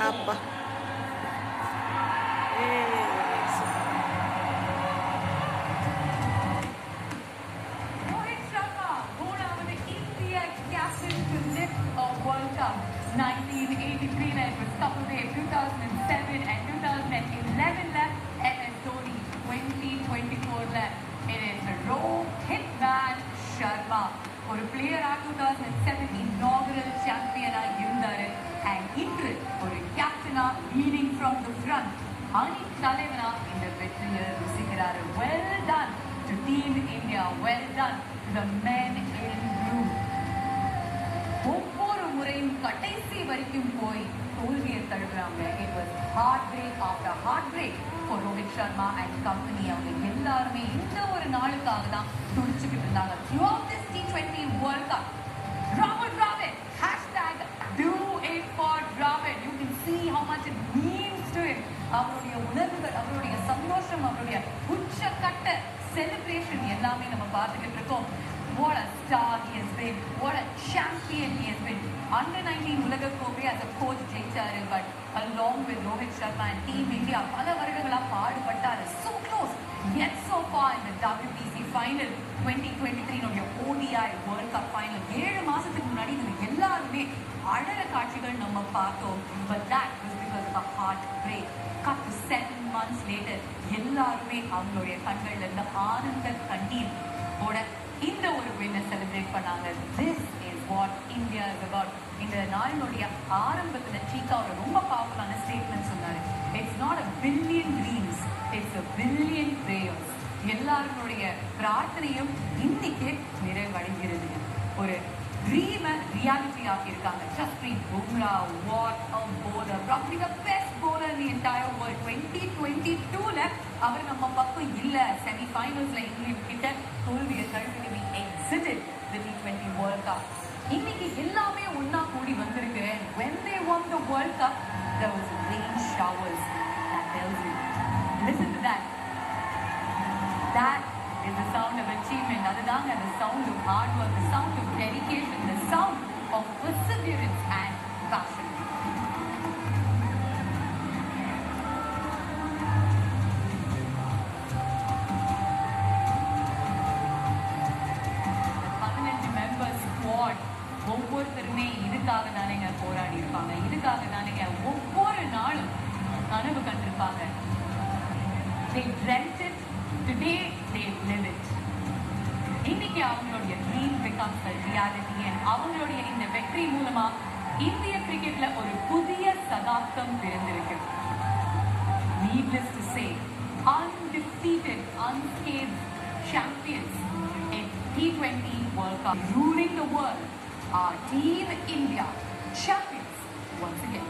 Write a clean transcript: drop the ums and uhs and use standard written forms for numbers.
அப்பா Rohit Sharma, born out of the India captain to lift a World Cup 1983 led with Kapil 2007 and 2011 left MS Dhoni 2024 left. It is Rohit Man Sharma. ஒரு பிளேயரா 2007 inaugural champion இருந்தாரு and இன்று ஒரு கேப்டனா leading from the front அணி தலைவனா இந்த வெற்றியை ருசிக்கிறாரு. Well done to Team India. Well done to the men in blue. ஒவ்வொரு முறையும் கடைசி வரைக்கும் போய் தோல்வியை தழுவுறாங்க. It was heartbreak after heartbreak for Rohit Sharma and company. அவங்க எல்லாருமே இந்த ஒரு நாளுக்காக தான் துடிச்சுக்கிட்டு இருந்தாங்க. Throughout this T20 World Cup, Dravid, Dravid, hashtag do it for Dravid. You can see how much it means to him. அவருடைய உணர்வுகள், அவருடைய சந்தோஷம், அவருடைய உச்சக்கட்ட செலிப்ரேஷன் எல்லாமே நம்ம பார்த்துக்கிட்டு இருக்கோம். What a star he has been. What a champion he has been. Under 19 உலக கோப்பை as a coach ஜெயிச்சாரு. But along with Rohit Sharma and Team India பல வருடங்களா பாடுபட்டாரு. So close yet so far in the WBC final 2023 உடைய ODI World Cup final. 7 மாசத்துக்கு முன்னாடி நம்ம எல்லாருமே அழற காட்சிகள் நம்ம பார்த்தோம். But that was because of a heartbreak. Cut to 7 months later எல்லாருமே அவங்களுடைய கண்கள்ல இருந்து ஆனந்த கண்ணீர் ஓட இந்த ஒரு வின்னை செலிப்ரேட் பண்ணாங்க. This is what India is about. இந்த நாளினுடைய ஆரம்பத்தில் சீக்கா ஒரு ரொம்ப பவர்ஃபுல்லான ஸ்டேட்மெண்ட் சொன்னாரு. It's not a billion dreams, it's a billion prayers. எல்லாருடைய பிரார்த்தனையும் இன்னைக்கு நிறைவடைகிறது. ஒரு ட்ரீமை ரியாலிட்டி ஆக்கியிருக்காங்க. Jasprit Bumrah, what a bowler, probably the best bowler in the entire world. 2022ல அவர் நம்ம பக்கம் இல்ல. செமிஃபைனல்ஸ்ல இங்கிலாந்து கிட்ட தோல்வியை தழுவி exited the T20 World Cup. இன்னைக்கு எல்லாமே ஒன்னா கூடி வந்திருக்கு. When they won the World Cup, there was rain showers. That tells you. Listen to that. That is the sound of achievement. அதுதாங்க the sound of hard work, the sound of dedication, the sound of perseverance and passion. ஒவ்வொருத்தருமே இதுக்காக தானேங்க போராடி இருப்பாங்க. இதுக்காக தானேங்க ஒவ்வொரு நாளும் கனவு கண்டிருப்பாங்க. They dreamt it, today they live it. இன்னைக்கு அவங்களுடைய dream becomes a reality and அவங்களுடைய இந்த வெற்றி மூலமா இந்திய கிரிக்கெட்ல ஒரு புதிய சகாப்தம் பிறந்திருக்கு. Needless to say, undefeated, unscathed champions in T20 World Cup, ruling the world. Our Team India champions once again.